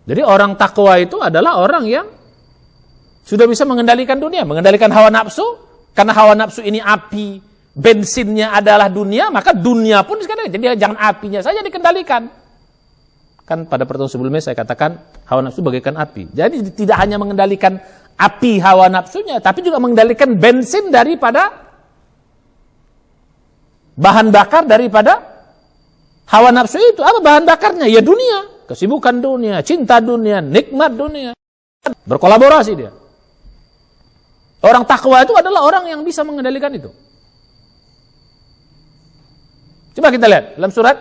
Jadi orang takwa itu adalah orang yang sudah bisa mengendalikan dunia, mengendalikan hawa nafsu. Karena hawa nafsu ini api, bensinnya adalah dunia, maka dunia pun sekali. Jadi jangan apinya saja dikendalikan. Kan pada pertemuan sebelumnya saya katakan hawa nafsu bagaikan api. Jadi tidak hanya mengendalikan api hawa nafsunya, tapi juga mengendalikan bensin daripada bahan bakar daripada hawa nafsu itu. Apa bahan bakarnya? Ya dunia, kesibukan dunia, cinta dunia, nikmat dunia. Berkolaborasi dia. Orang takwa itu adalah orang yang bisa mengendalikan itu. Coba kita lihat dalam surat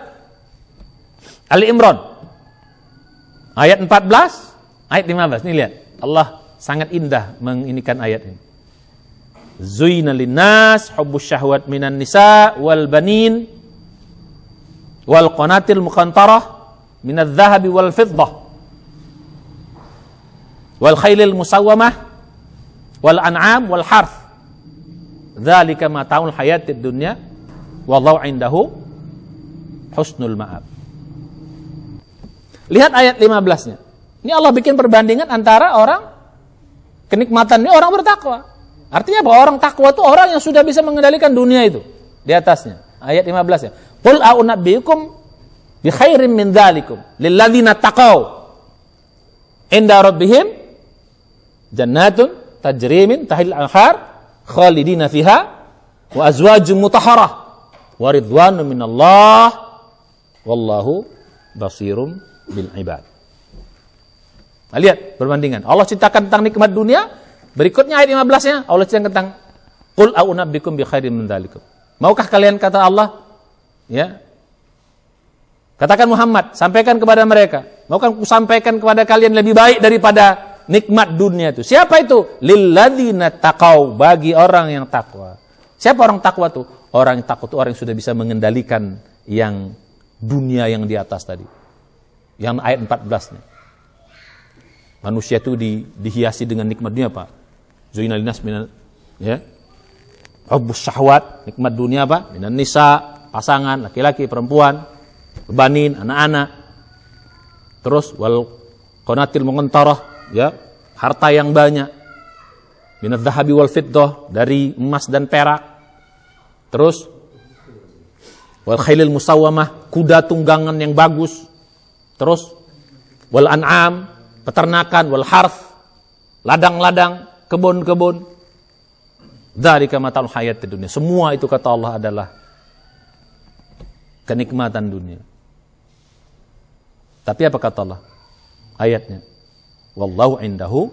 Ali Imran ayat 14, ayat 15. Nih lihat, Allah sangat indah menginikan ayat ini. Zuyina linnas hubbus syahwat minan nisa wal banin wal qanatil muqantarah minadh dhahabi wal fiddah wal khailil musawwamah wal an'am wal harth. Dzalika mata'ul hayatid dunya wallahu 'indahu husnul ma'ab. Lihat ayat 15-nya. Ini Allah bikin perbandingan antara orang kenikmatan ini orang bertakwa. Artinya apa? Orang takwa itu orang yang sudah bisa mengendalikan dunia itu. Di atasnya. Ayat 15-nya. Qul a'unabbiukum bi khairin min dzalikum lilladzina taqaw inda rabbihim jannatun tajri min tahtil anhar khalidina fiha wa azwajun mutahharah wa ridwanun minallah wallahu basirum bil ibad. Nah, lihat perbandingan. Allah ceritakan tentang nikmat dunia, berikutnya ayat 15-nya Allah ceritakan tentang qul a'unabbiukum bi khairin min dzalikum. Maukah kalian, kata Allah, ya, katakan Muhammad, sampaikan kepada mereka, maukah aku sampaikan kepada kalian lebih baik daripada nikmat dunia itu? Siapa itu? Lilladzina taqau, bagi orang yang takwa. Siapa orang takwa itu? Orang yang takwa itu orang yang sudah bisa mengendalikan yang dunia yang di atas tadi. Yang ayat 14-nya. Manusia itu dihiasi dengan nikmat dunia, Pak. Zuyina linnas minan, ya, hubbus syahwat, nikmat dunia apa? Minan nisa, pasangan, laki-laki, perempuan, banin, anak-anak. Terus wal qanatil muqantarah, ya, harta yang banyak. Minadh dhahabi wal fiddah, dari emas dan perak. Terus wal khailil musawwamah, kuda tunggangan yang bagus. Terus wal an'am, peternakan, wal harth, ladang-ladang, kebun-kebun. Dzalika mata'ul hayatid dunya. Semua itu kata Allah adalah kenikmatan dunia. Tapi apa kata Allah? Ayatnya, wallahu indahu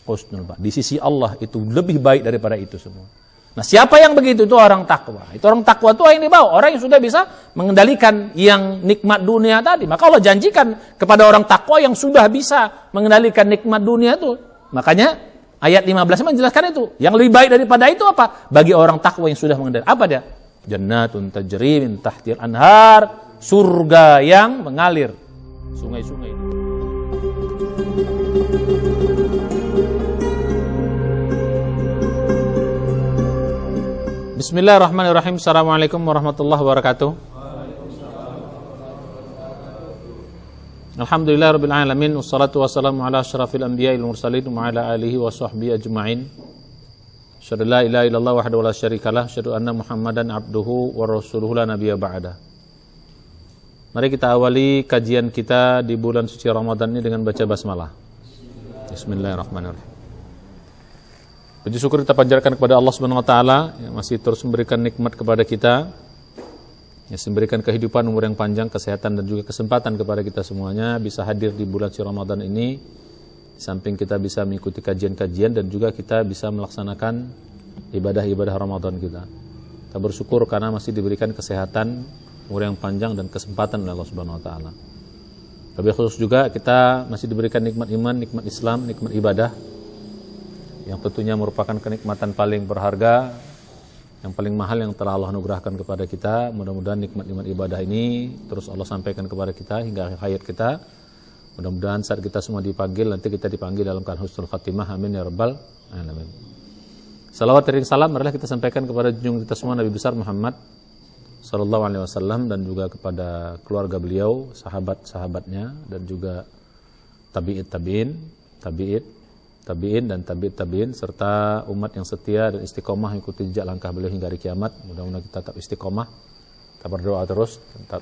husnul ma'ab. Di sisi Allah itu lebih baik daripada itu semua. Nah, siapa yang begitu? Itu orang takwa. Itu orang takwa itu yang dibawa, orang yang sudah bisa mengendalikan yang nikmat dunia tadi. Maka Allah janjikan kepada orang takwa yang sudah bisa mengendalikan nikmat dunia itu. Makanya ayat 15 menjelaskan itu. Yang lebih baik daripada itu apa? Bagi orang takwa yang sudah mengendalikan. Apa dia? Jannatun tajri min tahtil anhar, surga yang mengalir sungai-sungai. Bismillahirrahmanirrahim. Assalamualaikum warahmatullahi wabarakatuh. Alhamdulillahirabbil alamin, wassalatu wassalamu ala asyrafil anbiya'il mursalin wa ala alihi wa sahbihi ajma'in. Asyhadu la ilaha illallah wahdahu la syarikalah, asyhadu anna Muhammadan abduhu wa rasuluhu la nabiyya ba'da. Mari kita awali kajian kita di bulan suci Ramadan ini dengan baca basmalah. Bismillahirrahmanirrahim. Puji syukur kita panjatkan kepada Allah Subhanahu wa taala yang masih terus memberikan nikmat kepada kita, yang memberikan kehidupan, umur yang panjang, kesehatan dan juga kesempatan kepada kita semuanya bisa hadir di bulan suci Ramadan ini. Di samping kita bisa mengikuti kajian-kajian dan juga kita bisa melaksanakan ibadah-ibadah Ramadan kita. Kita bersyukur karena masih diberikan kesehatan, umur yang panjang dan kesempatan oleh Allah Subhanahu wa taala. Lebih khusus juga kita masih diberikan nikmat iman, nikmat Islam, nikmat ibadah, yang tentunya merupakan kenikmatan paling berharga, yang paling mahal yang telah Allah anugerahkan kepada kita. Mudah-mudahan nikmat-nikmat ibadah ini terus Allah sampaikan kepada kita hingga akhir hayat kita. Mudah-mudahan saat kita semua dipanggil, nanti kita dipanggil dalam keadaan husnul khatimah. Amin ya rabbal alamin. Salawat dan salam marilah kita sampaikan kepada junjungan kita semua Nabi besar Muhammad sallallahu alaihi wasallam dan juga kepada keluarga beliau, sahabat-sahabatnya dan juga tabi'in dan tabi'in serta umat yang setia dan istiqomah ikuti jejak langkah beliau hingga hari kiamat. Mudah-mudahan kita tetap istiqomah, kita berdoa terus, tetap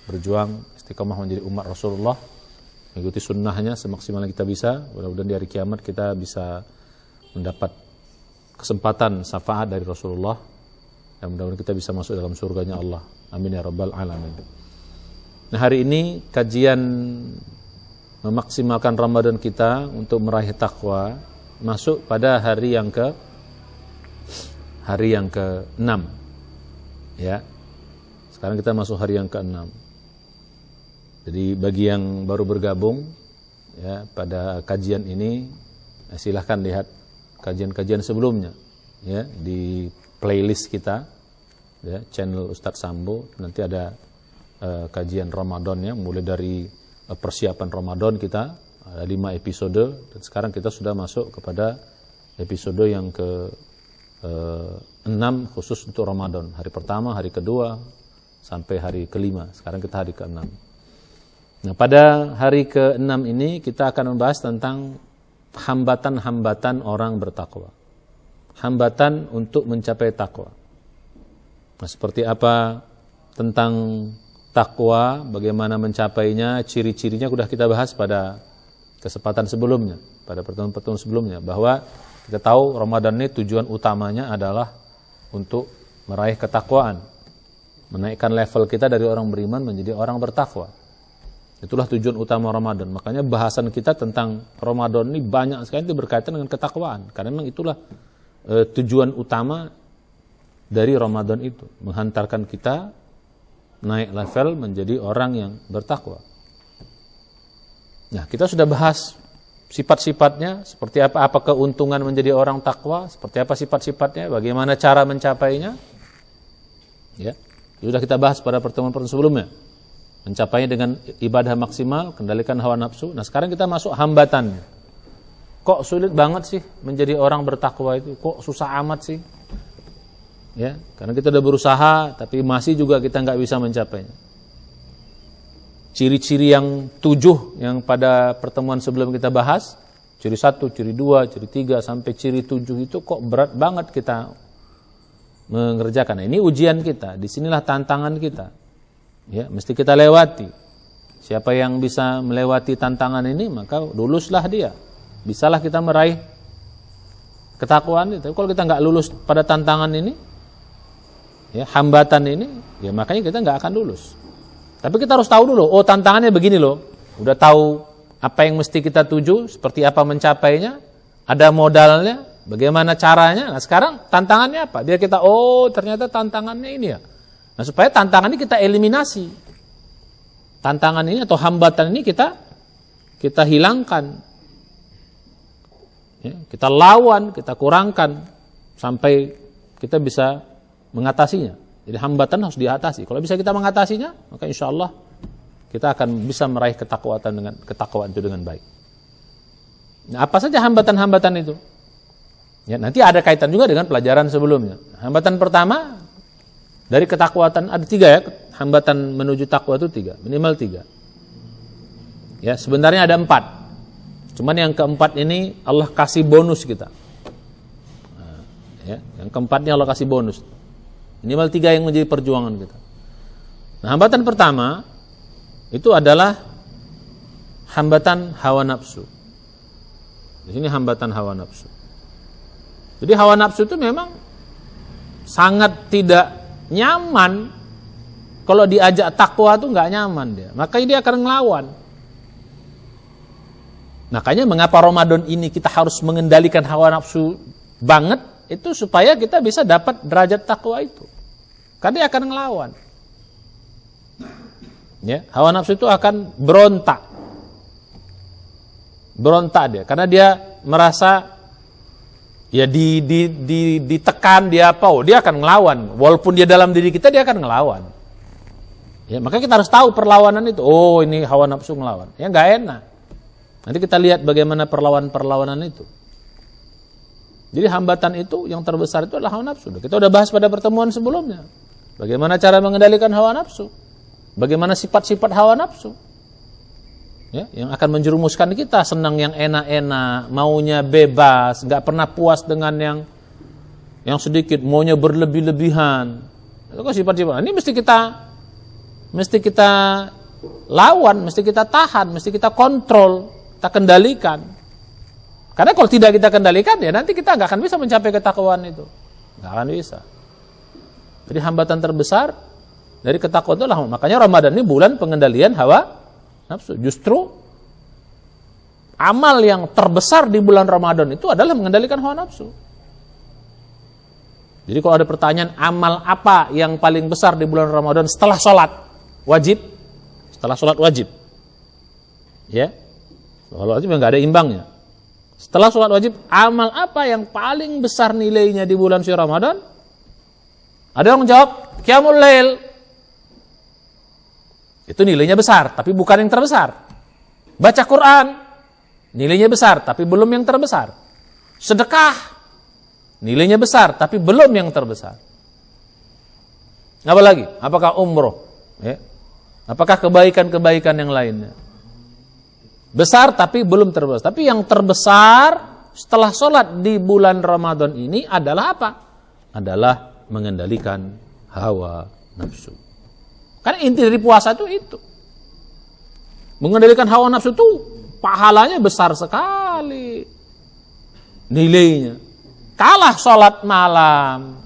berjuang istiqomah menjadi umat Rasulullah, mengikuti sunnahnya semaksimal yang kita bisa. Mudah-mudahan di hari kiamat kita bisa mendapat kesempatan syafaat dari Rasulullah, dan mudah-mudahan kita bisa masuk dalam surganya Allah. Amin ya rabbal alamin. Nah, hari ini kajian memaksimalkan Ramadan kita untuk meraih takwa masuk pada hari yang ke-6. Ya. Sekarang kita masuk hari yang ke-6. Jadi bagi yang baru bergabung ya pada kajian ini, silahkan lihat kajian-kajian sebelumnya ya di playlist kita ya, channel Ustadz Sambo. Nanti ada kajian Ramadan ya, mulai dari persiapan Ramadan kita ada 5 episode, dan sekarang kita sudah masuk kepada episode yang ke-6 khusus untuk Ramadan. Hari pertama, hari kedua sampai hari ke-5. Sekarang kita hari ke-6. Nah, pada hari ke-6 ini kita akan membahas tentang hambatan-hambatan orang bertakwa. Hambatan untuk mencapai takwa. Nah, seperti apa tentang takwa, bagaimana mencapainya, ciri-cirinya sudah kita bahas pada kesempatan sebelumnya, pada pertemuan-pertemuan sebelumnya, bahwa kita tahu Ramadan ini tujuan utamanya adalah untuk meraih ketakwaan, menaikkan level kita dari orang beriman menjadi orang bertakwa. Itulah tujuan utama Ramadan. Makanya bahasan kita tentang Ramadan ini banyak sekali itu berkaitan dengan ketakwaan. Karena memang itulah tujuan utama dari Ramadan itu. Menghantarkan kita naik level menjadi orang yang bertakwa. Nah, kita sudah bahas sifat-sifatnya, seperti apa keuntungan menjadi orang takwa, seperti apa sifat-sifatnya, bagaimana cara mencapainya. Ya, sudah kita bahas pada pertemuan-pertemuan sebelumnya. Mencapainya dengan ibadah maksimal, kendalikan hawa nafsu. Nah, sekarang kita masuk hambatannya. Kok sulit banget sih menjadi orang bertakwa itu? Kok susah amat sih? Ya, karena kita udah berusaha, tapi masih juga kita nggak bisa mencapainya. Ciri-ciri yang 7 yang pada pertemuan sebelum kita bahas, ciri 1, ciri 2, ciri 3, sampai ciri 7 itu kok berat banget kita mengerjakan. Nah, ini ujian kita, disinilah tantangan kita. Ya, mesti kita lewati. Siapa yang bisa melewati tantangan ini, maka luluslah dia. Bisalah kita meraih ketakwaan itu. Tapi kalau kita nggak lulus pada tantangan ini, ya, hambatan ini, ya makanya kita nggak akan lulus. Tapi kita harus tahu dulu, oh tantangannya begini loh. Udah tahu apa yang mesti kita tuju, seperti apa mencapainya, ada modalnya, bagaimana caranya. Nah, sekarang tantangannya apa? Biar kita, oh ternyata tantangannya ini ya. Nah, supaya tantangan ini kita eliminasi. Tantangan ini atau hambatan ini kita hilangkan. Ya, kita lawan, kita kurangkan sampai kita bisa mengatasinya. Jadi hambatan harus diatasi. Kalau bisa kita mengatasinya, maka insya Allah kita akan bisa meraih ketakwaan itu dengan baik. Nah, apa saja hambatan-hambatan itu? Ya, nanti ada kaitan juga dengan pelajaran sebelumnya. Hambatan pertama dari ketakwaan ada 3 ya, hambatan menuju takwa itu 3, minimal 3. Ya, sebenarnya ada 4. Cuman yang keempat ini Allah kasih bonus kita. Nah, ya, yang keempatnya Allah kasih bonus. Minimal 3 yang menjadi perjuangan kita. Nah, hambatan pertama itu adalah hambatan hawa nafsu. Di sini hambatan hawa nafsu. Jadi hawa nafsu itu memang sangat tidak nyaman. Kalau diajak takwa tuh nggak nyaman dia. Makanya dia akan ngelawan. Makanya mengapa Ramadan ini kita harus mengendalikan hawa nafsu banget, itu supaya kita bisa dapat derajat takwa itu. Karena dia akan ngelawan. Ya, hawa nafsu itu akan berontak. Berontak dia karena dia merasa ya ditekan, dia dia akan ngelawan. Walaupun dia dalam diri kita, dia akan ngelawan. Ya, maka kita harus tahu perlawanan itu. Oh, ini hawa nafsu ngelawan. Ya nggak enak. Nanti kita lihat bagaimana perlawanan itu. Jadi hambatan itu yang terbesar itu adalah hawa nafsu. Kita udah bahas pada pertemuan sebelumnya. Bagaimana cara mengendalikan hawa nafsu? Bagaimana sifat-sifat hawa nafsu? Ya, yang akan menjerumuskan kita senang yang enak-enak, maunya bebas, nggak pernah puas dengan yang sedikit, maunya berlebih-lebihan. Itu kan sifat-sifat. Ini mesti kita lawan, mesti kita tahan, mesti kita kontrol, kita kendalikan. Karena kalau tidak kita kendalikan, ya nanti kita nggak akan bisa mencapai ketakwaan itu, nggak akan bisa. Jadi hambatan terbesar dari ketakwaan itulah, makanya Ramadan ini bulan pengendalian hawa nafsu. Justru amal yang terbesar di bulan Ramadan itu adalah mengendalikan hawa nafsu. Jadi kalau ada pertanyaan amal apa yang paling besar di bulan Ramadan setelah sholat wajib, setelah sholat wajib, ya, kalau wajib nggak ada imbangnya. Setelah sholat wajib, amal apa yang paling besar nilainya di bulan suci Ramadan? Ada yang jawab qiyamul lail. Itu nilainya besar, tapi bukan yang terbesar. Baca Quran, nilainya besar, tapi belum yang terbesar. Sedekah, nilainya besar, tapi belum yang terbesar. Apa lagi? Apakah umroh? Ya. Apakah kebaikan-kebaikan yang lainnya? Besar, tapi belum terbesar. Tapi yang terbesar setelah sholat di bulan Ramadan ini adalah apa? Adalah mengendalikan hawa nafsu. Karena inti dari puasa itu. Mengendalikan hawa nafsu itu pahalanya besar sekali. Nilainya. Kalah sholat malam.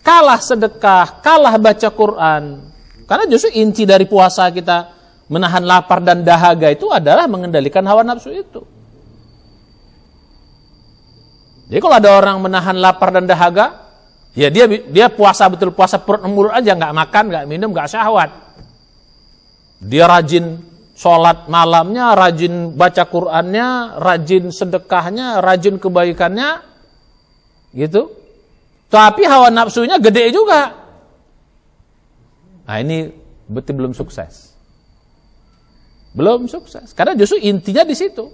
Kalah sedekah. Kalah baca Quran. Karena justru inti dari puasa kita menahan lapar dan dahaga itu adalah mengendalikan hawa nafsu itu. Jadi kalau ada orang menahan lapar dan dahaga, ya dia puasa betul, puasa perut mulut aja, nggak makan, nggak minum, nggak syahwat. Dia rajin sholat malamnya, rajin baca Qur'annya, rajin sedekahnya, rajin kebaikannya, gitu. Tapi hawa nafsunya gede juga. Nah ini betul belum sukses. Belum sukses. Karena justru intinya di situ.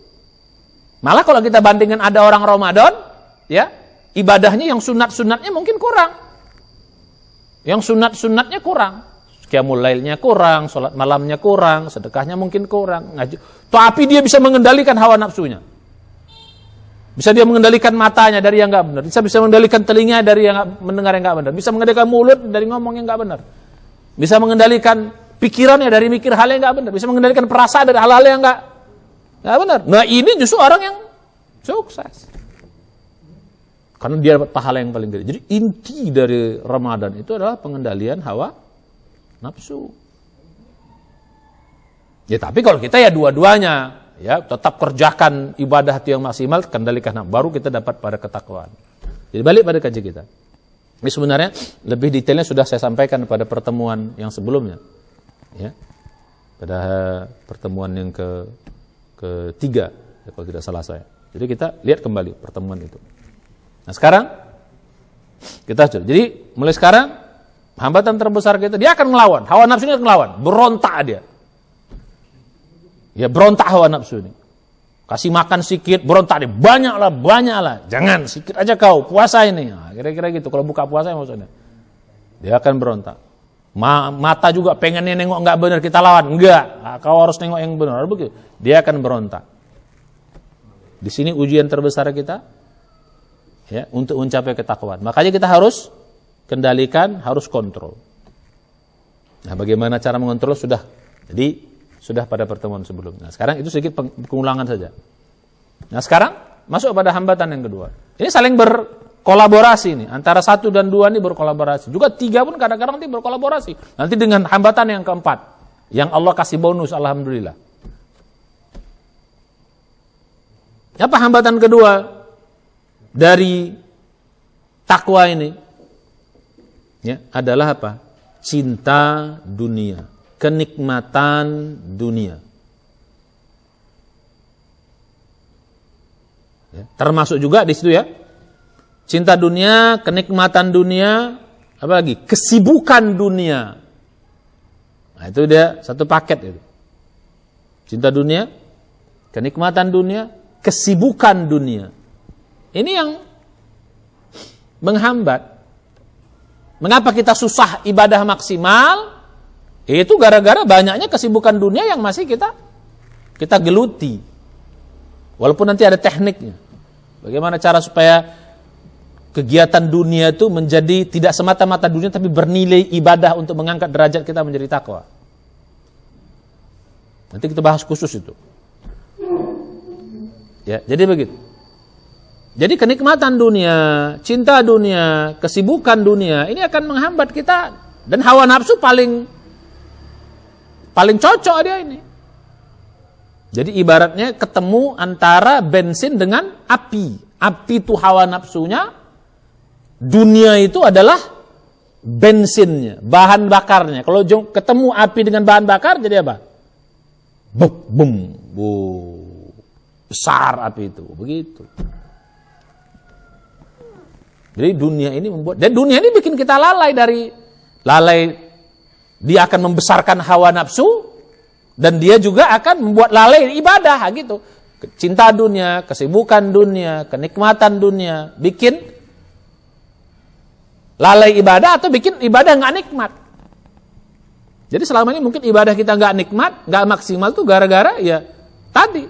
Malah kalau kita bandingkan ada orang Ramadan, ya, ibadahnya yang sunat-sunatnya mungkin kurang. Yang sunat-sunatnya kurang. Qiyamul lailnya kurang, sholat malamnya kurang, sedekahnya mungkin kurang, ngaji. Tapi dia bisa mengendalikan hawa nafsunya. Bisa dia mengendalikan matanya dari yang enggak benar. Bisa mengendalikan telinga dari yang mendengar yang enggak benar. Bisa mengendalikan mulut dari ngomong yang enggak benar. Bisa mengendalikan pikirannya dari mikir hal yang enggak benar. Bisa mengendalikan perasaan dari hal-hal yang enggak benar. Nah ini justru orang yang sukses. Karena dia dapat pahala yang paling gede. Jadi inti dari Ramadan itu adalah pengendalian hawa nafsu. Ya tapi kalau kita ya dua-duanya, ya tetap kerjakan ibadah itu yang maksimal, kendalikan, baru kita dapat pada ketakwaan. Jadi balik pada kaji kita. Ini sebenarnya lebih detailnya sudah saya sampaikan pada pertemuan yang sebelumnya. Ya, pada pertemuan yang ketiga, ya, kalau tidak salah saya. Jadi kita lihat kembali pertemuan itu. Nah sekarang kita sudah. Jadi mulai sekarang hambatan terbesar kita, dia akan melawan, hawa nafsunya akan melawan, berontak dia. Ya berontak hawa nafsu ini. Kasih makan sedikit, berontak dia, banyaklah. Jangan, sedikit aja kau, puasa ini. Nah, kira-kira gitu. Kalau buka puasa maksudnya, dia akan berontak. Mata juga pengennya nengok nggak benar, kita lawan. Enggak, nah, kau harus nengok yang benar. Begitu. Dia akan berontak. Di sini ujian terbesar kita, ya, untuk mencapai ketakwaan. Makanya kita harus kendalikan, harus kontrol. Nah, bagaimana cara mengontrol sudah pada pertemuan sebelumnya. Nah, sekarang itu sedikit pengulangan saja. Nah, sekarang masuk pada hambatan yang kedua. Ini saling berkolaborasi nih. Antara 1 dan 2 ini berkolaborasi. Juga 3 pun kadang-kadang nanti berkolaborasi. Nanti dengan hambatan yang keempat, yang Allah kasih bonus, alhamdulillah. Apa hambatan kedua dari takwa ini? Ya, adalah apa? Cinta dunia, kenikmatan dunia. Ya, termasuk juga di situ ya. Cinta dunia, kenikmatan dunia, apa lagi? Kesibukan dunia. Nah, itu dia satu paket itu. Cinta dunia, kenikmatan dunia, kesibukan dunia. Ini yang menghambat. Mengapa kita susah ibadah maksimal? Itu gara-gara banyaknya kesibukan dunia yang masih kita geluti. Walaupun nanti ada tekniknya. Bagaimana cara supaya kegiatan dunia itu menjadi tidak semata-mata dunia tapi bernilai ibadah untuk mengangkat derajat kita menjadi takwa. Nanti kita bahas khusus itu. Ya, jadi begitu. Jadi kenikmatan dunia, cinta dunia, kesibukan dunia ini akan menghambat kita, dan hawa nafsu paling cocok dia ini. Jadi ibaratnya ketemu antara bensin dengan api. Api itu hawa nafsunya, dunia itu adalah bensinnya, bahan bakarnya. Kalau ketemu api dengan bahan bakar jadi apa? Bum, besar api itu, begitu. Jadi dunia ini membuat, dan dunia ini bikin kita lalai dia akan membesarkan hawa nafsu, dan dia juga akan membuat lalai ibadah gitu. Cinta dunia, kesibukan dunia, kenikmatan dunia bikin lalai ibadah atau bikin ibadah nggak nikmat. Jadi selama ini mungkin ibadah kita nggak nikmat, nggak maksimal tuh gara-gara ya tadi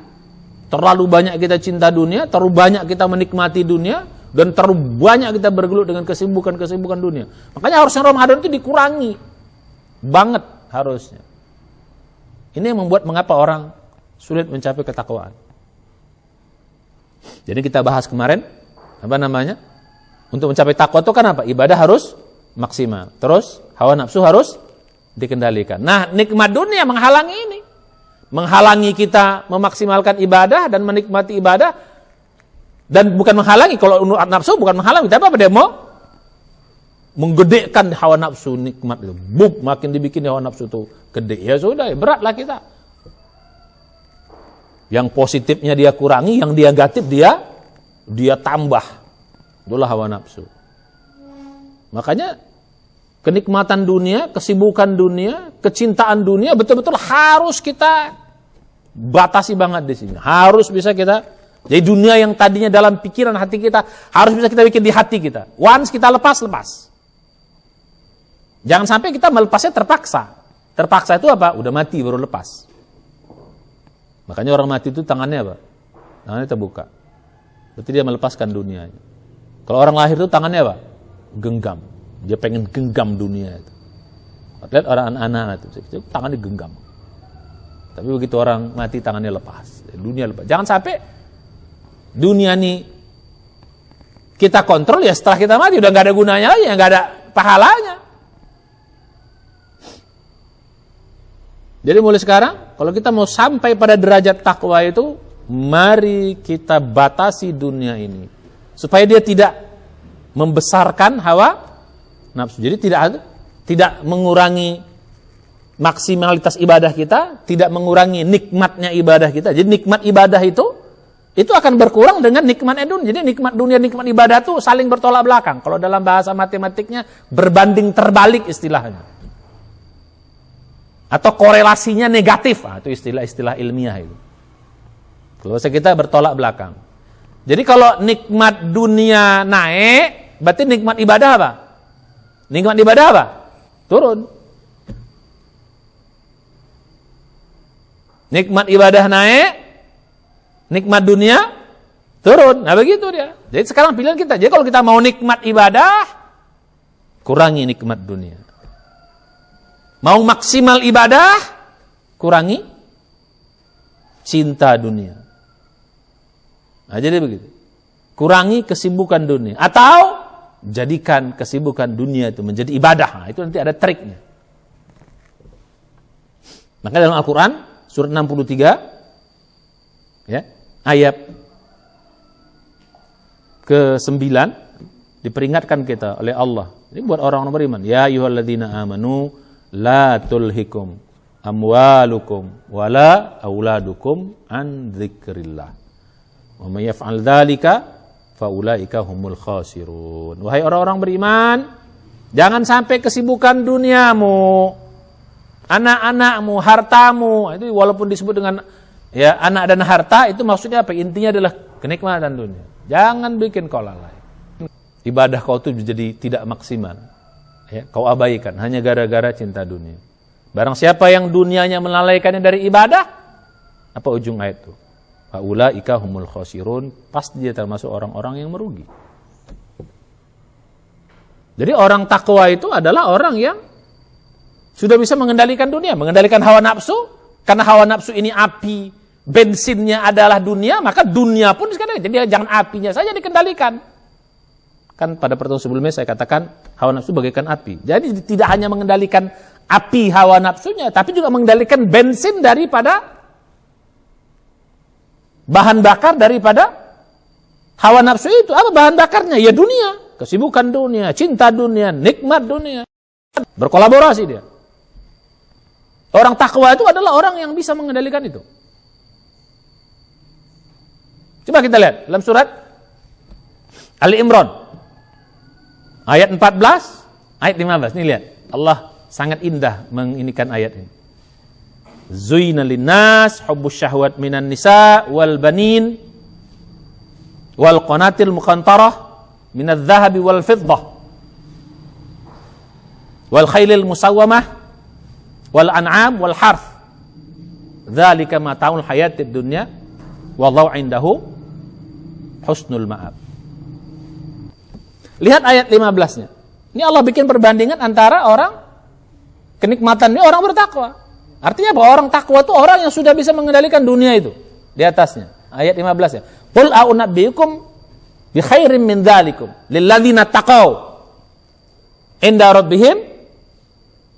terlalu banyak kita cinta dunia, terlalu banyak kita menikmati dunia, dan terlalu banyak kita bergelut dengan kesibukan dunia. Makanya harusnya Ramadan itu dikurangi banget harusnya. Ini yang membuat mengapa orang sulit mencapai ketakwaan. Jadi kita bahas kemarin untuk mencapai takwa itu kan apa? Ibadah harus maksimal. Terus hawa nafsu harus dikendalikan. Nah, nikmat dunia menghalangi ini. Menghalangi kita memaksimalkan ibadah dan menikmati ibadah. Dan bukan menghalangi, kalau nafsu bukan menghalangi, tapi apa dia mau? Menggedekan hawa nafsu nikmat itu. Makin dibikin hawa nafsu itu gede. Ya sudah, beratlah kita. Yang positifnya dia kurangi, yang negatif dia tambah. Itulah hawa nafsu. Makanya kenikmatan dunia, kesibukan dunia, kecintaan dunia betul-betul harus kita batasi banget di sini. Harus bisa kita, jadi dunia yang tadinya dalam pikiran hati kita harus bisa kita bikin di hati kita. Once kita lepas. Jangan sampai kita melepasnya terpaksa. Terpaksa itu apa? Udah mati baru lepas. Makanya orang mati itu tangannya apa? Tangannya terbuka. Berarti dia melepaskan dunianya. Kalau orang lahir itu tangannya apa? Genggam. Dia pengen genggam dunia itu. Lihat orang anak-anak itu tangannya genggam. Tapi begitu orang mati tangannya lepas. Dunia lepas. Jangan sampai dunia ini kita kontrol, ya setelah kita mati udah nggak ada gunanya lagi, nggak ada pahalanya. Jadi mulai sekarang kalau kita mau sampai pada derajat takwa itu, mari kita batasi dunia ini supaya dia tidak membesarkan hawa nafsu. Jadi tidak mengurangi maksimalitas ibadah kita, tidak mengurangi nikmatnya ibadah kita. Jadi nikmat ibadah itu akan berkurang dengan nikmat dunia. Jadi nikmat dunia, nikmat ibadah itu saling bertolak belakang. Kalau dalam bahasa matematiknya berbanding terbalik istilahnya. Atau korelasinya negatif. Itu istilah-istilah ilmiah itu. Kalau kita bertolak belakang. Jadi kalau nikmat dunia naik, berarti nikmat ibadah apa? Nikmat ibadah apa? Turun. Nikmat ibadah naik, nikmat dunia turun. Nah begitu dia. Jadi sekarang pilihan kita. Jadi kalau kita mau nikmat ibadah, kurangi nikmat dunia. Mau maksimal ibadah, kurangi cinta dunia. Nah jadi begitu. Kurangi kesibukan dunia. Atau jadikan kesibukan dunia itu menjadi ibadah. Nah, itu nanti ada triknya. Maka dalam Al-Quran surat 63 ya, ayat ke-9 diperingatkan kita oleh Allah. Ini buat orang-orang beriman. Ya ayyuhalladzina amanu la tulhikum amwalukum wala auladukum an dzikrillah. Wa may yaf'al dzalika faulaika humul khasirun. Wahai orang-orang beriman, jangan sampai kesibukan duniamu, anak-anakmu, hartamu, itu walaupun disebut dengan ya anak dan harta, itu maksudnya apa? Intinya adalah kenikmatan dunia. Jangan bikin kau lalai. Ibadah kau itu jadi tidak maksimal. Ya, kau abaikan hanya gara-gara cinta dunia. Barang siapa yang dunianya melalaikannya dari ibadah, apa ujung ayat itu? Faulaika humul khasirun, pasti dia termasuk orang-orang yang merugi. Jadi orang takwa itu adalah orang yang sudah bisa mengendalikan dunia, mengendalikan hawa nafsu. Karena hawa nafsu ini api, bensinnya adalah dunia, maka dunia pun sekarang. Jadi jangan apinya saja dikendalikan. Kan pada pertemuan sebelumnya saya katakan hawa nafsu bagaikan api. Jadi tidak hanya mengendalikan api hawa nafsunya, tapi juga mengendalikan bensin daripada bahan bakar daripada hawa nafsu itu. Apa bahan bakarnya? Ya dunia, kesibukan dunia, cinta dunia, nikmat dunia. Berkolaborasi dia. Orang takwa itu adalah orang yang bisa mengendalikan itu. Coba kita lihat dalam surat Ali Imran ayat 14, ayat 15. Nih lihat, Allah sangat indah menginikan ayat ini. Zuyna linnas hubbus syahwat minan nisa wal banin wal qanatil muqantarah minadh dhahabi wal fiddah wal khailil musawwamah wal an'am wal harth. Dzalika mata'ul hayatid dunya wallahu 'indahu husnul ma'ab. Lihat ayat 15-nya. Ini Allah bikin perbandingan antara orang kenikmatan ini orang bertakwa. Artinya apa? Orang takwa itu orang yang sudah bisa mengendalikan dunia itu. Di atasnya. Ayat 15-nya. Qul a'unabbiukum bi khairin min dzalikum lil ladzina taqaw inda rabbihim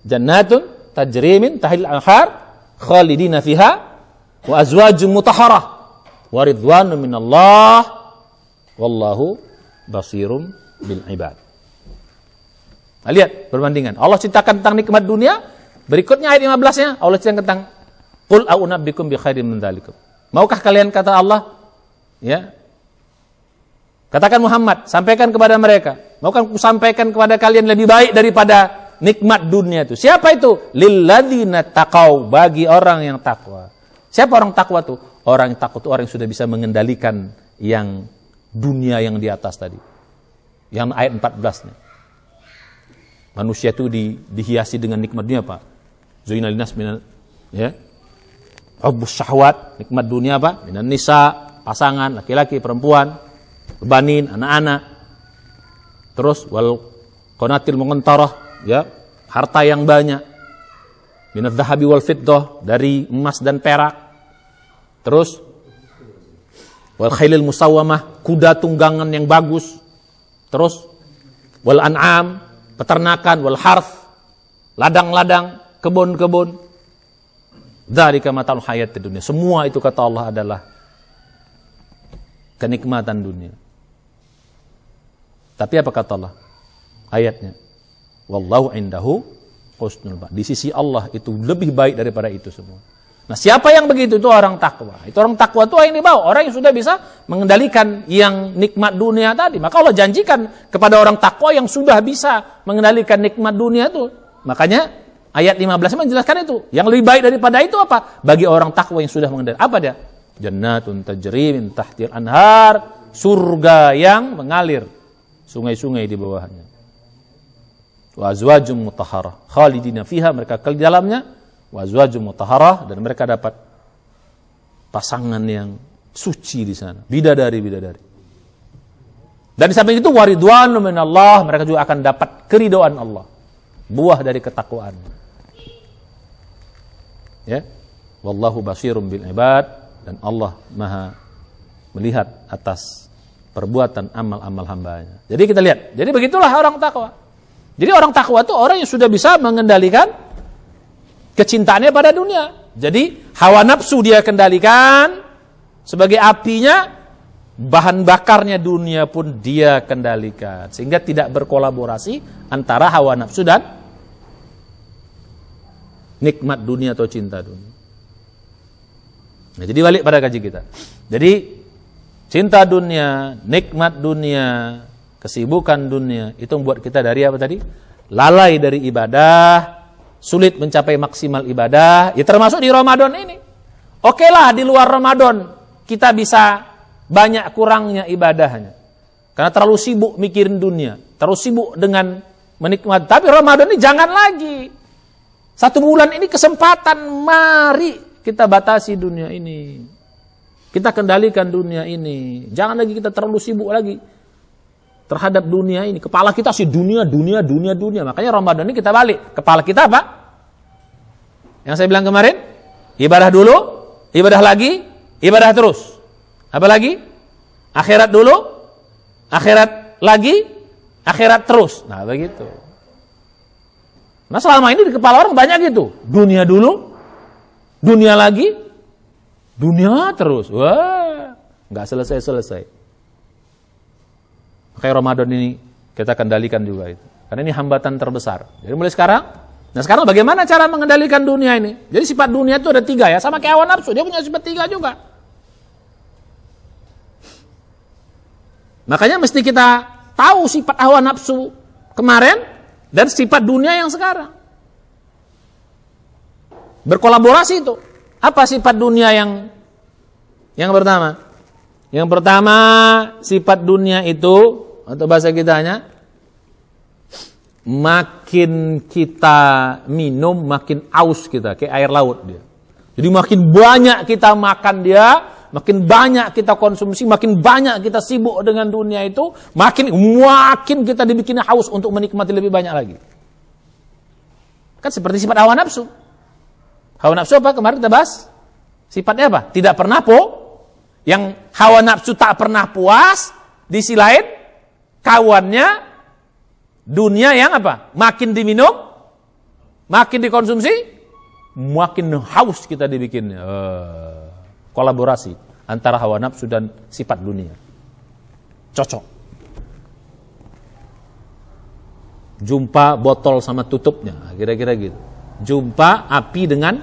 jannatun tajri min tahtil anhar khalidina fiha wa azwajum mutahharah wa ridwanun minallah wallahu basirum bil ibad. Nah, lihat perbandingan. Allah ceritakan tentang nikmat dunia, berikutnya ayat 15-nya Allah ceritakan tentang qul a'unabbiukum bi khairin min dzalikum. Maukah kalian, kata Allah, ya, katakan Muhammad, sampaikan kepada mereka, maukah aku sampaikan kepada kalian lebih baik daripada nikmat dunia itu? Siapa itu? Lilladzina taqau, bagi orang yang takwa. Siapa orang takwa itu? Orang yang takwa itu orang yang sudah bisa mengendalikan yang dunia yang di atas tadi. Yang ayat 14-nya. Manusia itu dihiasi dengan nikmat dunia, Pak. Zuina linnas minal, ya, hubbus syahwat, nikmat dunia apa? Minan nisa, pasangan, laki-laki, perempuan, banin, anak-anak. Terus wal qanatil muqantarah, ya, harta yang banyak. Minadh dhahabi wal fiddah, dari emas dan perak. Terus wal khailil musawwamah, kuda tunggangan yang bagus. Terus wal an'am, peternakan, wal harth, ladang-ladang, kebun-kebun. Dzalika mata'ul hayatid dunya. Semua itu kata Allah adalah kenikmatan dunia. Tapi apa kata Allah? Ayatnya, wallahu indahu husnul ma'ab. Di sisi Allah itu lebih baik daripada itu semua. Nah, siapa yang begitu? Itu orang takwa. Itu orang takwa itu yang dibawa, orang yang sudah bisa mengendalikan yang nikmat dunia tadi. Maka Allah janjikan kepada orang takwa yang sudah bisa mengendalikan nikmat dunia itu. Makanya ayat 15 menjelaskan itu. Yang lebih baik daripada itu apa? Bagi orang takwa yang sudah mengendalikan. Apa dia? Jannatun tajri min tahtil anhar, surga yang mengalir sungai-sungai di bawahnya. Wa azwajum mutahharah khalidina fiha, mereka kekal di dalamnya. Wa azwajum mutahharah, dan mereka dapat pasangan yang suci di sana, bidadari-bidadari. Dan di samping itu waridwanu minallah, mereka juga akan dapat keridhaan Allah, buah dari ketakwaan. Ya, wallahu basirum bil ibad, dan Allah Maha melihat atas perbuatan amal-amal hambanya. Jadi kita lihat, jadi begitulah orang takwa. Jadi orang takwa itu orang yang sudah bisa mengendalikan kecintaannya pada dunia. Jadi hawa nafsu dia kendalikan sebagai apinya, bahan bakarnya dunia pun dia kendalikan, sehingga tidak berkolaborasi antara hawa nafsu dan nikmat dunia atau cinta dunia. Nah, jadi balik pada kaji kita. Jadi cinta dunia, nikmat dunia, kesibukan dunia itu membuat kita dari apa tadi? Lalai dari ibadah, sulit mencapai maksimal ibadah, ya termasuk di Ramadan ini. Oke lah, di luar Ramadan kita bisa banyak kurangnya ibadahnya, karena terlalu sibuk mikirin dunia, terlalu sibuk dengan menikmati. Tapi Ramadan ini jangan lagi. 1 bulan ini kesempatan, mari kita batasi dunia ini. Kita kendalikan dunia ini. Jangan lagi kita terlalu sibuk lagi terhadap dunia ini. Kepala kita sih dunia. Makanya Ramadan ini kita balik. Kepala kita apa? Yang saya bilang kemarin, ibadah dulu, ibadah lagi, ibadah terus. Apa lagi? Akhirat dulu, akhirat lagi, akhirat terus. Nah, begitu. Nah, selama ini di kepala orang banyak gitu. Dunia dulu, dunia lagi, dunia terus. Wah, nggak selesai-selesai. Makanya Ramadan ini kita kendalikan juga itu. Karena ini hambatan terbesar. Jadi mulai sekarang, nah sekarang bagaimana cara mengendalikan dunia ini? Jadi sifat dunia itu ada 3 ya, sama kayak hawa nafsu, dia punya sifat 3 juga. Makanya mesti kita tahu sifat hawa nafsu kemarin dan sifat dunia yang sekarang. Berkolaborasi itu. Apa sifat dunia yang pertama? Yang pertama, sifat dunia itu, atau bahasa kitanya, makin kita minum, makin aus kita, kayak air laut dia. Jadi makin banyak kita makan dia, makin banyak kita konsumsi, makin banyak kita sibuk dengan dunia itu, makin kita dibikin haus untuk menikmati lebih banyak lagi. Kan seperti sifat hawa nafsu. Hawa nafsu apa? Kemarin kita bahas. Sifatnya apa? Tidak pernah yang hawa nafsu tak pernah puas, di sisi lain kawannya dunia yang apa? Makin diminum, makin dikonsumsi, makin haus kita dibikin. Kolaborasi antara hawa nafsu dan sifat dunia. Cocok. Jumpa botol sama tutupnya, kira-kira gitu. Jumpa api dengan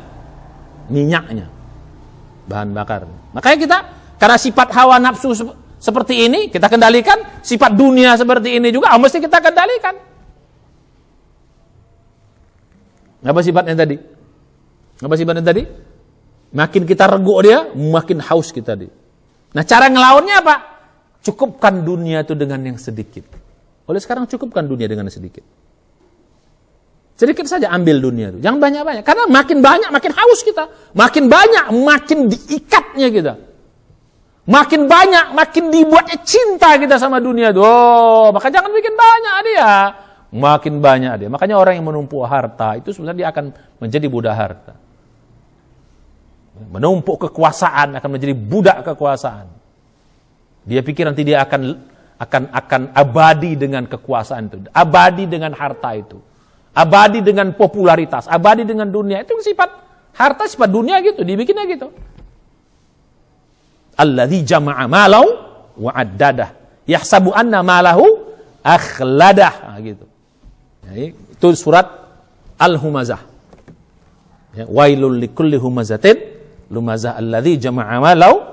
minyaknya, bahan bakar. Makanya kita, karena sifat hawa nafsu seperti ini kita kendalikan, sifat dunia seperti ini juga mesti kita kendalikan. Apa sifatnya tadi? Makin kita reguk dia, makin haus kita dia. Nah, cara ngelawannya apa? Cukupkan dunia itu dengan yang sedikit. Oleh sekarang cukupkan dunia dengan yang sedikit. Sedikit saja ambil dunia itu. Jangan banyak-banyak. Karena makin banyak, makin haus kita. Makin banyak, makin diikatnya kita. Makin banyak, makin dibuatnya cinta kita sama dunia itu. Maka jangan bikin banyak dia. Makin banyak dia. Makanya orang yang menumpuk harta, itu sebenarnya dia akan menjadi budak harta. Menumpuk kekuasaan, akan menjadi budak kekuasaan. Dia pikir nanti dia akan abadi dengan kekuasaan itu. Abadi dengan harta itu. Abadi dengan popularitas, abadi dengan dunia. Itu sifat harta, sifat dunia gitu, dibikinnya gitu. Alladzi jama'a malau wa addadah, yahsabu anna malahu akhladah. Nah, gitu. Jadi, itu surat Al-Humazah. Ya, wailul likulli humazatin lumazah alladzi jama'a malau.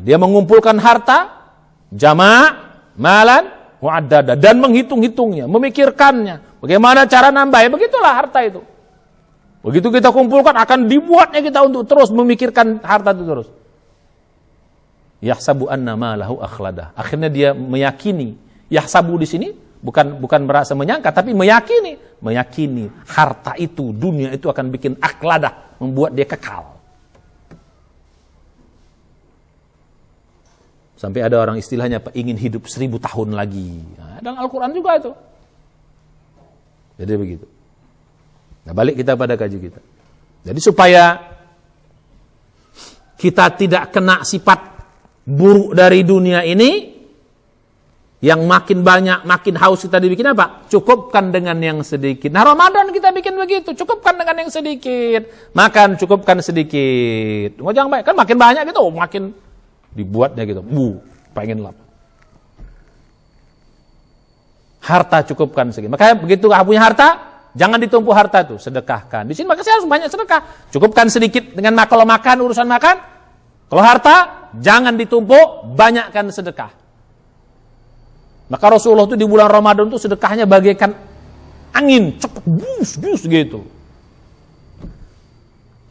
Dia mengumpulkan harta, jama' malan wa addadah, dan menghitung-hitungnya, memikirkannya. Bagaimana cara nambah? Ya begitulah harta itu. Begitu kita kumpulkan, akan dibuatnya kita untuk terus memikirkan harta itu terus. Yahsabu anna malahu akhladah. Akhirnya dia meyakini. Yahsabu di sini bukan merasa menyangka, tapi meyakini harta itu, dunia itu akan bikin akhladah, membuat dia kekal. Sampai ada orang istilahnya ingin hidup 1000 tahun lagi. Nah, dalam Al-Quran juga itu. Jadi begitu. Nah, balik kita pada kaji kita. Jadi supaya kita tidak kena sifat buruk dari dunia ini, yang makin banyak, makin haus kita dibikin apa? Cukupkan dengan yang sedikit. Nah, Ramadan kita bikin begitu. Cukupkan dengan yang sedikit. Makan, cukupkan sedikit. Jangan banyak. Kan makin banyak gitu, makin dibuatnya gitu. Pengen lapar. Harta cukupkan sedikit. Makanya begitu punya harta, jangan ditumpuk harta itu, sedekahkan. Di sini maka saya harus banyak sedekah. Cukupkan sedikit dengan kalau makan, urusan makan. Kalau harta, jangan ditumpuk, banyakkan sedekah. Maka Rasulullah itu di bulan Ramadan itu sedekahnya bagaikan angin, cepat bus gitu.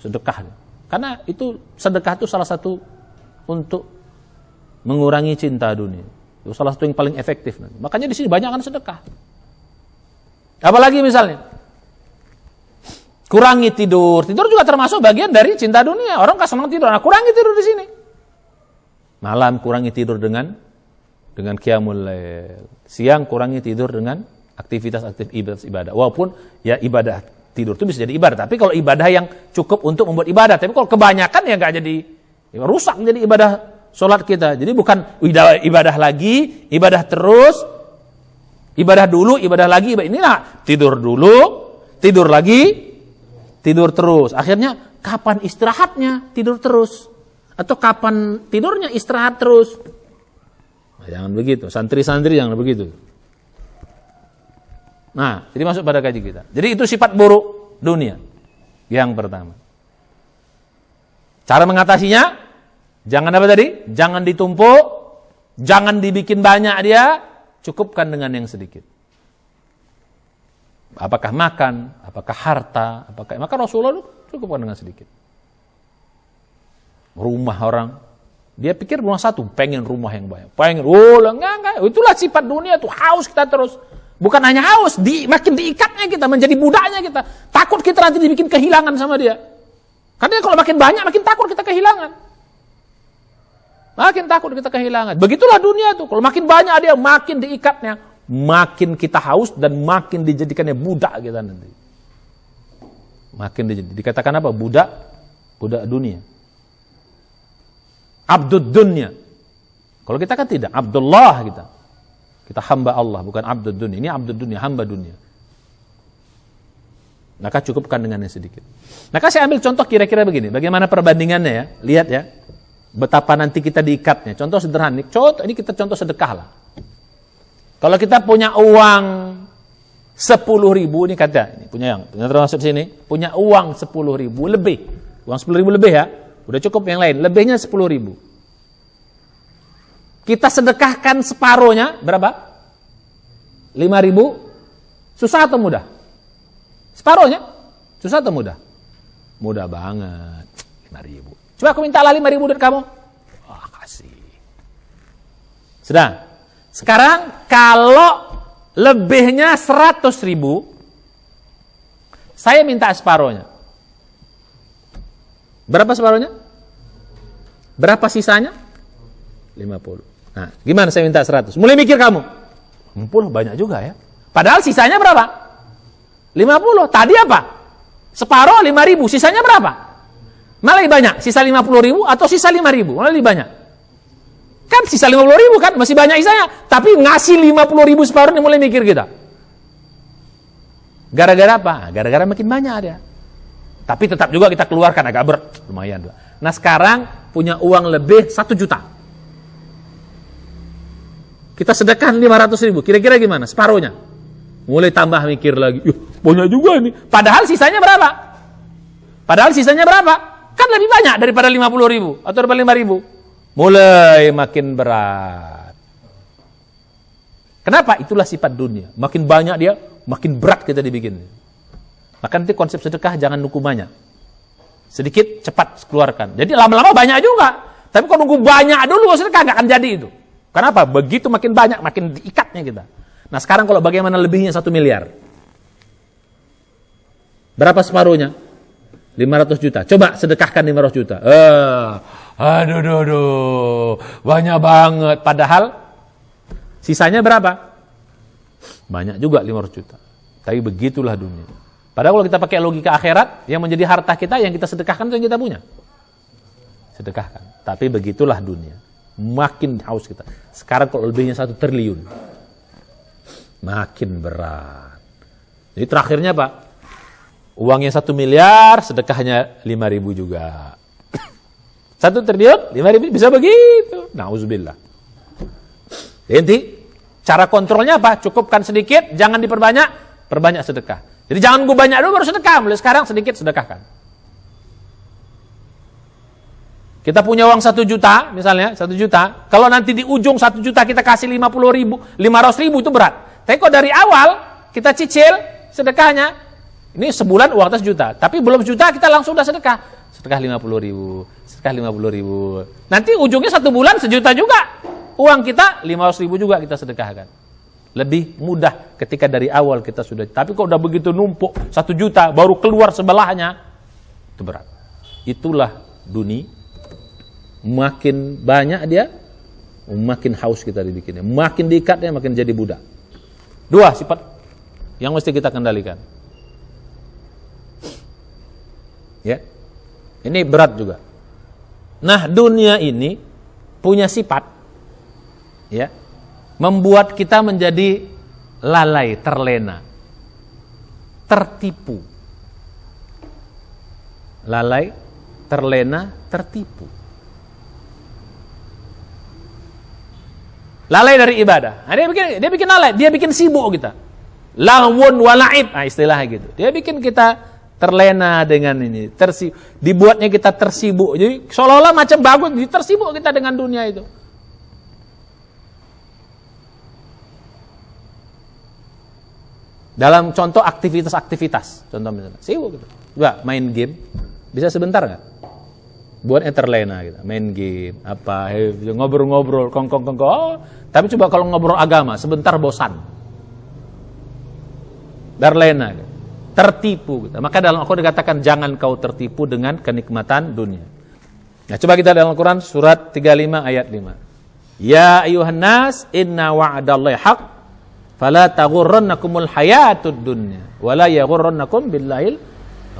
Sedekah. Karena itu sedekah itu salah satu untuk mengurangi cinta dunia. Itu salah satu yang paling efektif. Makanya di sini banyak kan sedekah. Apalagi misalnya, Kurangi tidur. Tidur juga termasuk bagian dari cinta dunia. Orang gak senang tidur. Nah, kurangi tidur di sini. Malam kurangi tidur dengan qiyamul lail. Siang kurangi tidur dengan aktivitas ibadah. Walaupun ya ibadah tidur itu bisa jadi ibadah. Tapi kalau ibadah yang cukup untuk membuat ibadah. Tapi kalau kebanyakan ya gak jadi, ya rusak jadi ibadah sholat kita. Jadi bukan ibadah lagi, ibadah terus, ibadah dulu, ibadah lagi. Inilah tidur dulu, tidur lagi, tidur terus. Akhirnya kapan istirahatnya? Tidur terus. Atau kapan tidurnya? Istirahat terus. Nah, jangan begitu. Santri-santri jangan begitu. Nah, jadi masuk pada kaji kita. Jadi itu sifat buruk dunia. Yang pertama. Cara mengatasinya, jangan apa tadi? Jangan ditumpuk, jangan dibikin banyak dia, cukupkan dengan yang sedikit. Apakah makan, apakah harta, maka Rasulullah itu cukupkan dengan sedikit. Rumah orang, dia pikir rumah satu, pengen rumah yang banyak, pengen, enggak, itulah sifat dunia tuh, haus kita terus. Bukan hanya haus, makin diikatnya kita, menjadi budaknya kita. Takut kita nanti dibikin kehilangan sama dia. Karena kalau makin banyak, makin takut kita kehilangan. Makin takut kita kehilangan. Begitulah dunia tuh, kalau makin banyak dia, makin diikatnya. Makin kita haus dan makin dijadikannya budak kita nanti. Makin dikatakan apa? Budak dunia. Abdud dunia. Kalau kita kan tidak, Abdullah kita. Kita hamba Allah, bukan abdud dunia. Ini abdud dunia, hamba dunia. Maka cukupkan dengan yang sedikit. Maka saya ambil contoh kira-kira begini. Bagaimana perbandingannya ya? Lihat ya. Betapa nanti kita diikatnya. Contoh sederhana. Ini kita contoh sedekah lah. Kalau kita punya uang 10.000, ini kata, ini punya yang termasuk sini, punya uang 10.000 lebih. Uang 10.000 lebih ya. Udah cukup yang lain. Lebihnya 10.000. Kita sedekahkan separuhnya, berapa? 5.000. Susah atau mudah? Separuhnya? Susah atau mudah? Mudah banget. 5.000. Coba aku minta 5.000 dari kamu. Wah, kasih. Sudah. Sekarang kalau lebihnya 100.000, saya minta separuhnya. Berapa separuhnya? Berapa sisanya? 50. Nah, gimana saya minta 100? Mulai mikir kamu. 50 banyak juga ya. Padahal sisanya berapa? 50. Tadi apa? Separuh 5.000. Sisanya berapa? Malah lebih banyak. Sisa 50.000 atau sisa 5.000? Malah lebih banyak. Kan sisa 50.000 kan? Masih banyak sisanya. Tapi ngasih 50.000 separuh ini mulai mikir kita. Gara-gara apa? Gara-gara makin banyak ada. Tapi tetap juga kita keluarkan agak berat. Lumayan. Nah sekarang punya uang lebih 1 juta. Kita sedekahkan 500.000, kira-kira gimana? Separuhnya. Mulai tambah mikir lagi, banyak juga ini. Padahal sisanya berapa? Kan lebih banyak daripada 50.000 atau daripada 5.000. Mulai makin berat. Kenapa? Itulah sifat dunia. Makin banyak dia, makin berat kita dibikin. Maka nanti konsep sedekah jangan nunggu banyak. Sedikit cepat keluarkan. Jadi lama-lama banyak juga. Tapi kalau nunggu banyak dulu sedekah nggak akan jadi itu. Kenapa? Begitu makin banyak, makin diikatnya kita. Nah sekarang kalau bagaimana lebihnya 1 miliar? Berapa separuhnya? 500 juta. Coba sedekahkan 500 juta. Aduh. Banyak banget. Padahal sisanya berapa? Banyak juga 500 juta. Tapi begitulah dunia. Padahal kalau kita pakai logika akhirat, yang menjadi harta kita, yang kita sedekahkan itu yang kita punya. Sedekahkan. Tapi begitulah dunia. Makin haus kita. Sekarang kalau lebihnya 1 triliun. Makin berat. Jadi terakhirnya Pak, uangnya 1 miliar, sedekahnya 5.000 juga. 1 triliun, 5.000 bisa begitu. Nauzubillah. Inti, cara kontrolnya apa? Cukupkan sedikit, jangan diperbanyak, perbanyak sedekah. Jadi jangan gue banyak dulu baru sedekah, mulai sekarang sedikit sedekahkan. Kita punya uang 1 juta, misalnya 1 juta. Kalau nanti di ujung 1 juta kita kasih 50.000, 500.000 itu berat. Tapi kok dari awal kita cicil sedekahnya, ini sebulan uang atas juta. Tapi belum juta kita langsung udah sedekah. Sedekah 50.000, sedekah 50.000. Nanti ujungnya 1 bulan 1 juta juga. Uang kita 500.000 juga kita sedekahkan. Lebih mudah ketika dari awal kita sudah. Tapi kalau udah begitu numpuk 1 juta baru keluar sebelahnya, itu berat. Itulah dunia. Makin banyak dia, makin haus kita dibikinnya. Makin diikatnya, makin jadi budak. 2 sifat yang mesti kita kendalikan. Ya, ini berat juga. Nah, dunia ini punya sifat, ya, membuat kita menjadi lalai, terlena, tertipu. Lalai, terlena, tertipu. Lalai dari ibadah. Nah, dia bikin lalai, dia bikin sibuk kita. Lahwun walaib, nah istilahnya gitu. Dia bikin kita terlena dengan ini, dibuatnya kita tersibuk. Jadi seolah-olah macam bagus, tersibuk kita dengan dunia itu. Dalam contoh aktivitas, contoh misalnya, sibuk gitu. Coba main game, bisa sebentar nggak? Buatnya terlena gitu. Main game, ngobrol-ngobrol, kongkong. Oh, tapi coba kalau ngobrol agama, sebentar bosan. Terlena gitu. Tertipu gitu. Maka dalam Al-Quran dikatakan jangan kau tertipu dengan kenikmatan dunia. Nah, coba kita dalam Al-Quran surat 35 ayat 5. Ya ayuhan nas inna wa'adallahi haq fala taghurrannakumul hayatud dunya wala yaghurrannakum billahil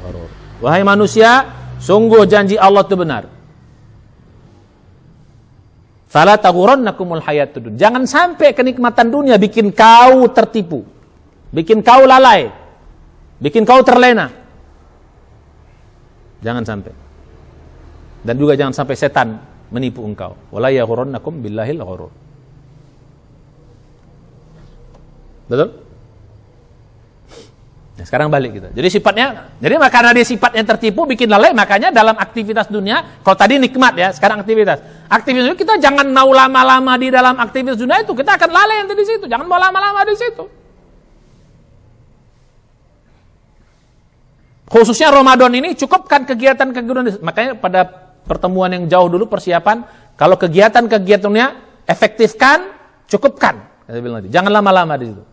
ghurur. Wahai manusia, sungguh janji Allah itu benar. Fala taghurrannakumul hayatud dunya. Jangan sampai kenikmatan dunia bikin kau tertipu, bikin kau lalai, bikin kau terlena. Jangan sampai. Dan juga jangan sampai setan menipu engkau. Wala yaghurrannakum billahil ghurur. Betul? Nah, sekarang balik kita. Jadi karena dia sifatnya tertipu, bikin lalai, makanya dalam aktivitas dunia, kalau tadi nikmat ya, sekarang aktivitas. Aktivitas kita jangan mau lama-lama di dalam aktivitas dunia itu, kita akan lalai nanti di situ. Jangan mau lama-lama di situ. Khususnya Ramadan ini cukupkan kegiatan-kegiatan. Makanya pada pertemuan yang jauh dulu persiapan, kalau kegiatan-kegiatannya efektifkan, cukupkan. Saya bilang nanti, jangan lama-lama di situ.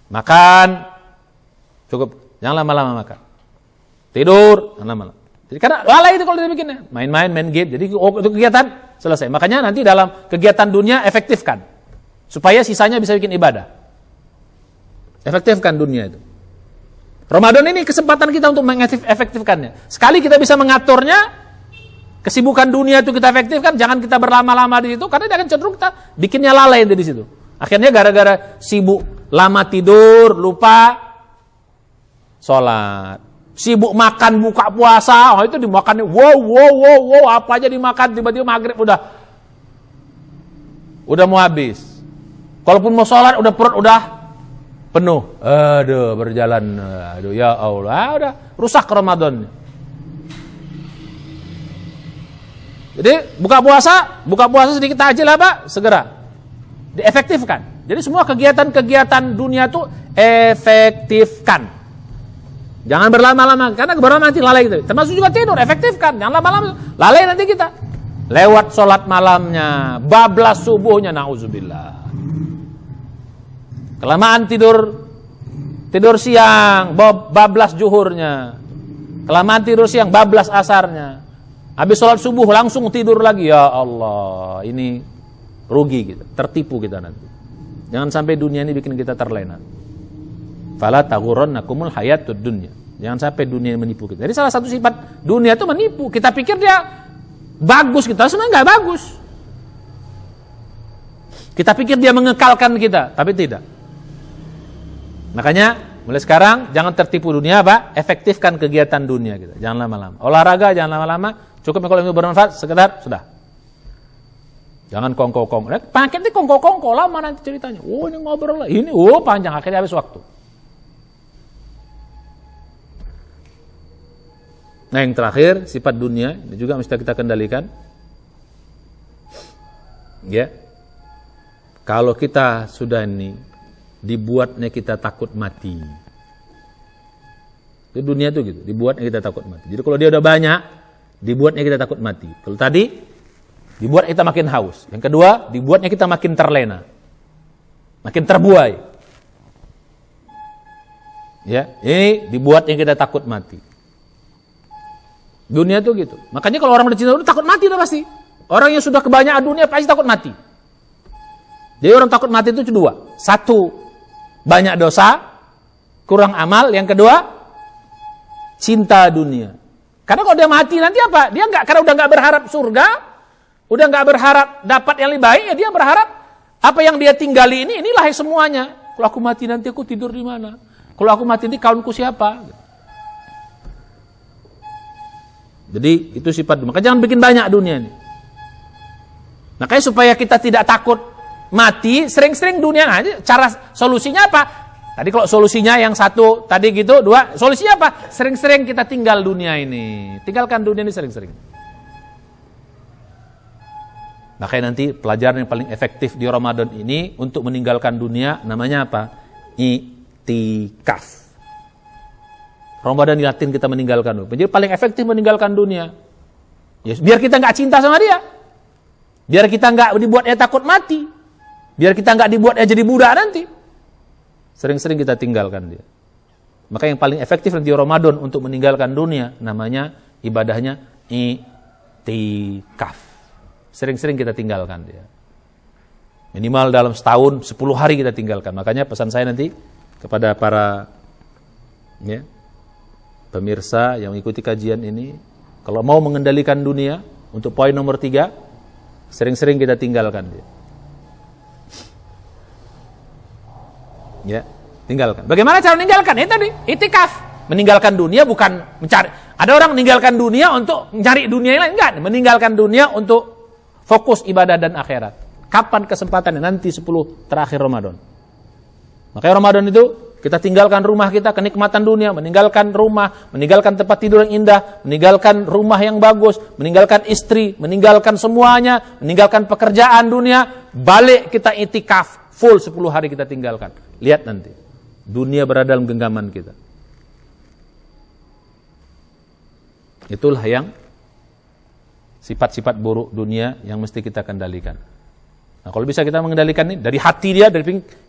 Makan, cukup. Jangan lama-lama makan. Tidur, jangan lama-lama. Jadi karena lalai itu kalau dia bikinnya. Main-main, main game. Jadi itu kegiatan selesai. Makanya nanti dalam kegiatan dunia efektifkan. Supaya sisanya bisa bikin ibadah. Efektifkan dunia itu. Ramadan ini kesempatan kita untuk mengefektifkannya. Sekali kita bisa mengaturnya, kesibukan dunia itu kita efektifkan, jangan kita berlama-lama di situ, karena dia akan cenderung kita bikinnya lalai di situ. Akhirnya gara-gara sibuk, lama tidur, lupa sholat. Sibuk makan, buka puasa, itu dimakannya, wow, apa aja dimakan, tiba-tiba maghrib udah mau habis. Kalaupun mau sholat, perut udah penuh. Berjalan. Ya Allah, udah rusak Ramadan. Jadi buka puasa sedikit aja lah Pak, segera diefektifkan. Jadi semua kegiatan-kegiatan dunia itu efektifkan. Jangan berlama-lama, karena berlama nanti lalai gitu. Termasuk juga tidur, efektifkan. Jangan lama-lama, lalai nanti kita. Lewat sholat malamnya, bablas subuhnya, na'udzubillah. Kelamaan tidur siang, bablas juhurnya. Kelamaan tidur siang, bablas asarnya. Habis sholat subuh langsung tidur lagi. Ya Allah, ini rugi kita, tertipu kita nanti. Jangan sampai dunia ini bikin kita terlena. Fala taghurrannakumul hayatud dunya. Jangan sampai dunia menipu kita. Jadi salah satu sifat dunia itu menipu. Kita pikir dia bagus, kita sebenarnya nggak bagus. Kita pikir dia mengekalkan kita, tapi tidak. Makanya mulai sekarang jangan tertipu dunia, Pak. Efektifkan kegiatan dunia kita. Jangan lama-lama. Olahraga jangan lama-lama. Cukup kalau itu bermanfaat, sekedar sudah. Jangan kongko-kongko. Paketnya kongko-kongko, lama nanti ceritanya. Oh ini ngobrol lah. Ini panjang, akhirnya habis waktu. Nah yang terakhir, sifat dunia. Ini juga mesti kita kendalikan. Ya. Kalau kita sudah ini, dibuatnya kita takut mati. Itu dunia itu gitu, dibuatnya kita takut mati. Jadi kalau dia udah banyak, dibuatnya kita takut mati. Kalau tadi, dibuat kita makin haus. Yang kedua, dibuatnya kita makin terlena. makin terbuai. Ya, ini dibuat yang kita takut mati. Dunia tuh gitu. Makanya kalau orang udah cinta dunia takut mati udah pasti. Orang yang sudah kebanyakan dunia pasti takut mati. Jadi orang takut mati itu dua. Satu, banyak dosa, kurang amal. Yang kedua, cinta dunia. Karena kalau dia mati nanti apa? Dia karena udah nggak berharap surga, udah nggak berharap dapat yang lebih baik, ya dia berharap apa yang dia tinggali inilah semuanya. Kalau aku mati nanti aku tidur di mana? Kalau aku mati nanti kawanku siapa? Jadi itu sifat. Maka jangan bikin banyak dunia ini. Makanya supaya kita tidak takut mati, sering-sering dunia aja. Cara solusinya apa? Tadi kalau solusinya yang satu, tadi gitu, dua. Solusinya apa? Sering-sering kita tinggal dunia ini. Tinggalkan dunia ini sering-sering. Makanya nanti pelajaran yang paling efektif di Ramadan ini untuk meninggalkan dunia namanya apa? I'tikaf. Ramadan dilatih kita meninggalkan dunia. Jadi paling efektif meninggalkan dunia. Ya, biar kita nggak cinta sama dia. Biar kita nggak dibuatnya takut mati. Biar kita nggak dibuatnya jadi budak nanti. Sering-sering kita tinggalkan dia. Maka yang paling efektif nanti Ramadan untuk meninggalkan dunia namanya ibadahnya i'tikaf. Sering-sering kita tinggalkan dia. Minimal dalam setahun 10 hari kita tinggalkan. Makanya pesan saya nanti kepada para pemirsa yang mengikuti kajian ini, kalau mau mengendalikan dunia, untuk poin nomor 3, sering-sering kita tinggalkan dia. Ya, tinggalkan. Bagaimana cara meninggalkan? Itu tadi, i'tikaf. Meninggalkan dunia bukan mencari. Ada orang meninggalkan dunia untuk mencari dunia yang lain, enggak. Meninggalkan dunia untuk fokus ibadah dan akhirat. Kapan kesempatannya? Nanti 10 terakhir Ramadan. Makanya Ramadan itu kita tinggalkan rumah kita, kenikmatan dunia, meninggalkan rumah, meninggalkan tempat tidur yang indah, meninggalkan rumah yang bagus, meninggalkan istri, meninggalkan semuanya, meninggalkan pekerjaan dunia, balik kita i'tikaf, full 10 hari kita tinggalkan. Lihat nanti, dunia berada dalam genggaman kita. Itulah yang sifat-sifat buruk dunia yang mesti kita kendalikan. Nah, kalau bisa kita mengendalikan ini, dari hati dia, dari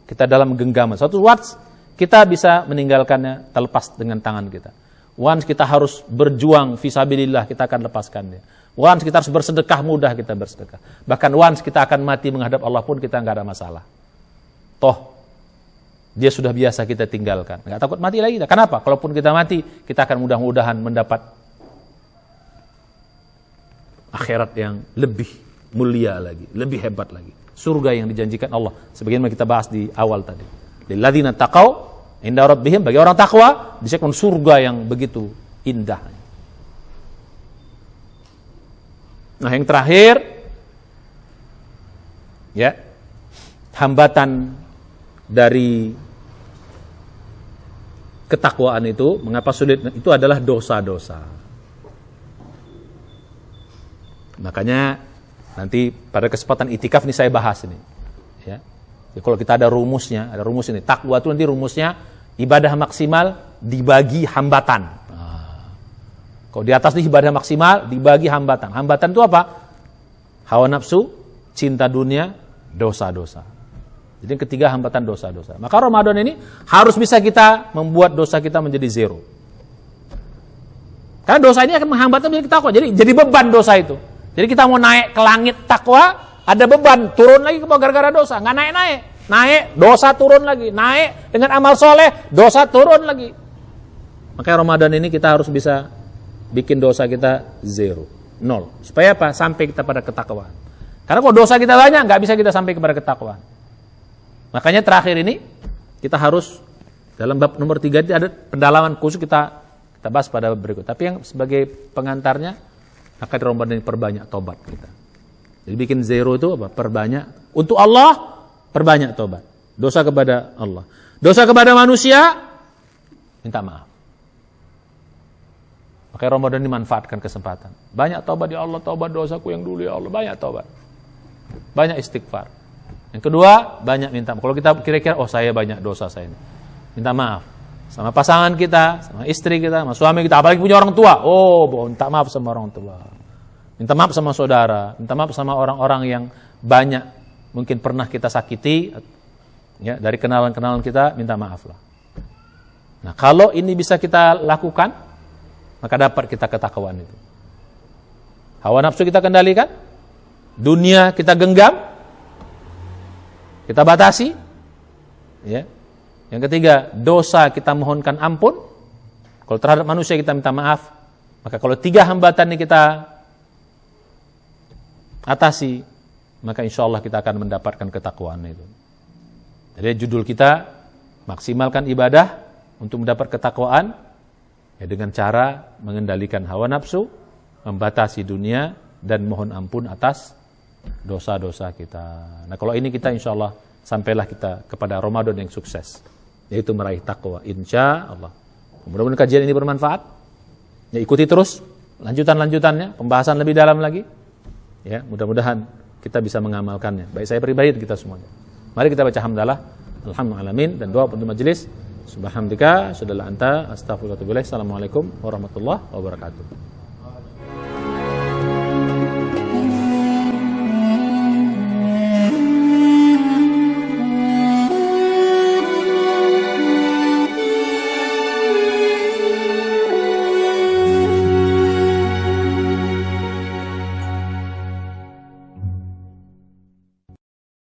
kita dalam genggaman. Suatu waktu kita bisa meninggalkannya terlepas dengan tangan kita. Once kita harus berjuang fisabilillah, kita akan lepaskan dia. Once kita harus bersedekah, mudah kita bersedekah. Bahkan once kita akan mati menghadap Allah pun kita nggak ada masalah. Toh dia sudah biasa kita tinggalkan. Nggak takut mati lagi. Kenapa? Kalaupun kita mati, kita akan mudah-mudahan mendapat akhirat yang lebih mulia lagi, lebih hebat lagi. Surga yang dijanjikan Allah. Sebagaimana kita bahas di awal tadi. Lilladzina taqaw inda rabbihim, bagi orang takwa disediakan surga yang begitu indah. Nah, yang terakhir ya, hambatan dari ketakwaan itu, mengapa sulit? Itu adalah dosa-dosa. Makanya nanti pada kesempatan i'tikaf ini saya bahas ini. Ya. Ya, kalau kita ada rumusnya, ada rumus ini. Takwa itu nanti rumusnya ibadah maksimal dibagi hambatan. Nah, kalau di atas ini ibadah maksimal dibagi hambatan. Hambatan itu apa? Hawa nafsu, cinta dunia, dosa-dosa. Jadi yang ketiga hambatan dosa-dosa. Maka Ramadan ini harus bisa kita membuat dosa kita menjadi zero. Karena dosa ini akan menghambat menjadi takwa. Jadi beban dosa itu. Jadi kita mau naik ke langit takwa, ada beban, turun lagi ke bawah gara-gara dosa, nggak naik-naik. Naik, dosa turun lagi. Naik dengan amal soleh, dosa turun lagi. Makanya Ramadan ini kita harus bisa bikin dosa kita 0. Supaya apa? Sampai kita pada ketakwaan. Karena kalau dosa kita banyak, nggak bisa kita sampai kepada ketakwaan. Makanya terakhir ini, kita harus, dalam bab nomor 3 ini ada pendalaman khusus kita bahas pada bab berikut. Tapi yang sebagai pengantarnya, akan Ramadan ini perbanyak tobat kita. Jadi bikin 0 itu apa? Perbanyak. Untuk Allah, perbanyak tobat. Dosa kepada Allah. Dosa kepada manusia, minta maaf. Makanya Ramadan ini manfaatkan kesempatan. Banyak tobat ya Allah, tobat dosaku yang dulu ya Allah. Banyak tobat. Banyak istighfar. Yang kedua, banyak minta maaf. Kalau kita kira-kira, saya banyak dosa saya ini. Minta maaf. Sama pasangan kita, sama istri kita, sama suami kita. Apalagi punya orang tua. Minta maaf sama orang tua. Minta maaf sama saudara, minta maaf sama orang-orang yang banyak mungkin pernah kita sakiti, Ya, dari kenalan-kenalan kita minta maaflah. Nah, kalau ini bisa kita lakukan, maka dapat kita ketakwaan itu. Hawa nafsu kita kendalikan, dunia kita genggam, kita batasi. Ya. Yang ketiga, dosa kita mohonkan ampun. Kalau terhadap manusia kita minta maaf. Maka kalau 3 hambatan ini kita atasi, maka insya Allah kita akan mendapatkan ketakwaan itu. Jadi judul kita, maksimalkan ibadah untuk mendapat ketakwaan, ya dengan cara mengendalikan hawa nafsu, membatasi dunia, dan mohon ampun atas dosa-dosa kita. Nah kalau ini kita insya Allah sampailah kita kepada Ramadan yang sukses, yaitu meraih takwa, insya Allah. Mudah-mudahan kajian ini bermanfaat. Ya, ikuti terus lanjutan-lanjutannya, pembahasan lebih dalam lagi. Ya, mudah-mudahan kita bisa mengamalkannya. Baik saya pribadi dan kita semuanya. Mari kita baca hamdalah, alhamdulillah, dan doa penutup majelis. Subhanallah, anta, astaghfirullah, assalamualaikum warahmatullahi wabarakatuh.